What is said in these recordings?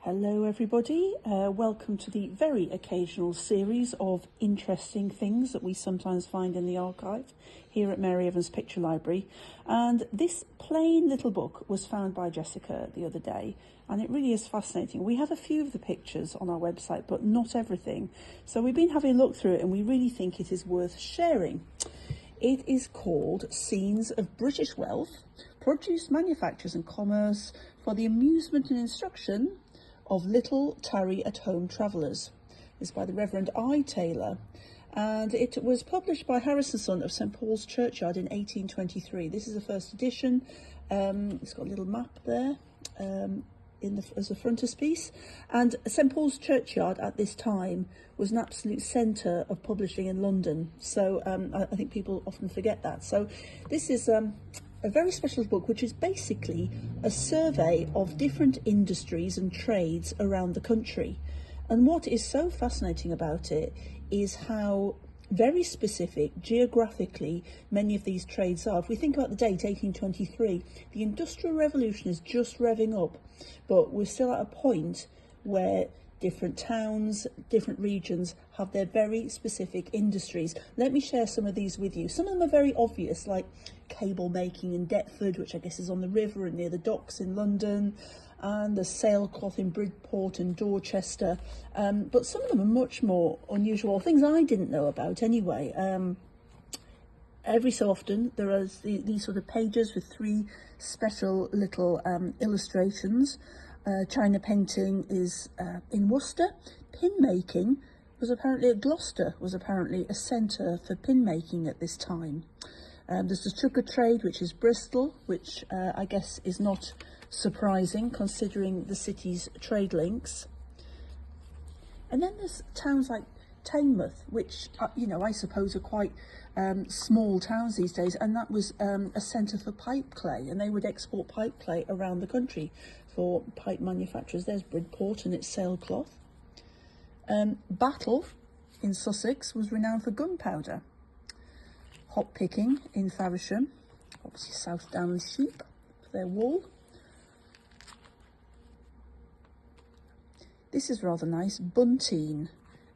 Hello everybody, welcome to the very occasional series of interesting things that we sometimes find in the archive here at Mary Evans Picture Library. And this plain little book was found by Jessica the other day, and it really is fascinating. We have a few of the pictures on our website, but not everything. So we've been having a look through it and we really think it is worth sharing. It is called Scenes of British Wealth, Produce, Manufactures and Commerce for the Amusement and Instruction of Little Tarry at Home Travellers. It's by the Reverend I. Taylor, and it was published by Harris & Son of St Paul's Churchyard in 1823. This is the first edition. It's got a little map there as a frontispiece, and St Paul's Churchyard at this time was an absolute centre of publishing in London, so I think people often forget that. So this is a very special book, which is basically a survey of different industries and trades around the country. And what is so fascinating about it is how very specific geographically many of these trades are. If we think about the date 1823, the Industrial Revolution is just revving up, but we're still at a point where different towns, different regions have their very specific industries. Let me share some of these with you. Some of them are very obvious, like cable making in Deptford, which I guess is on the river and near the docks in London, and the sailcloth in Bridport and Dorchester. But some of them are much more unusual, things I didn't know about anyway. Every so often there are these sort of pages with three special little illustrations. China painting is in Worcester. Pin making was apparently at Gloucester, was apparently a centre for pin making at this time. There's the sugar trade, which is Bristol, which I guess is not surprising considering the city's trade links. And then there's towns like Teignmouth, which I suppose are quite small towns these days, and that was a centre for pipe clay, and they would export pipe clay around the country for pipe manufacturers. There's Bridport and its sailcloth. Battle in Sussex was renowned for gunpowder. Hop picking in Faversham, obviously South Down sheep for their wool. This is rather nice, bunteen.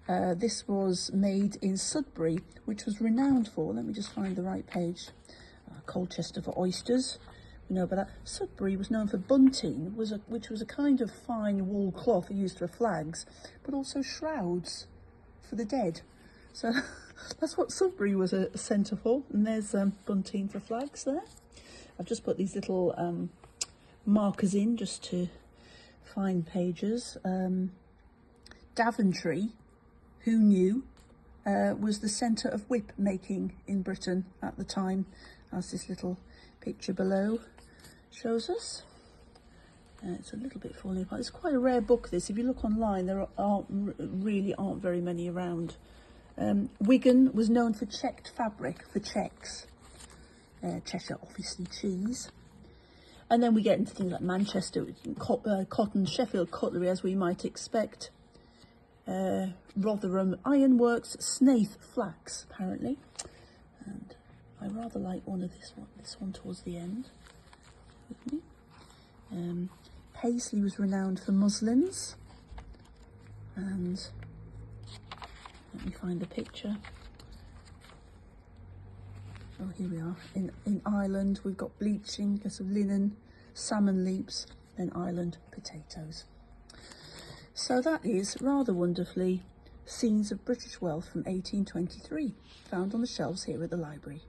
This was made in Sudbury, which was renowned for, let me just find the right page, Colchester for oysters, we know about that. Sudbury was known for bunteen, which was a kind of fine wool cloth used for flags, but also shrouds for the dead. So that's what Sudbury was a centre for, and there's bunteen for flags there. I've just put these little markers in just to find pages. Daventry, who knew, was the centre of whip making in Britain at the time, as this little picture below shows us. It's a little bit falling apart. It's quite a rare book, this. If you look online, there really aren't very many around. Wigan was known for checked fabric, for checks. Cheshire, obviously, cheese. And then we get into things like Manchester, cotton, Sheffield cutlery, as we might expect. Rotherham ironworks, Snaith flax, apparently. And I rather like this one towards the end. With me. Paisley was renowned for muslins. And let me find the picture. Oh, here we are. In Ireland, we've got bleaching because of linen, salmon leaps, then Ireland potatoes. So that is, rather wonderfully, Scenes of British Wealth from 1823, found on the shelves here at the library.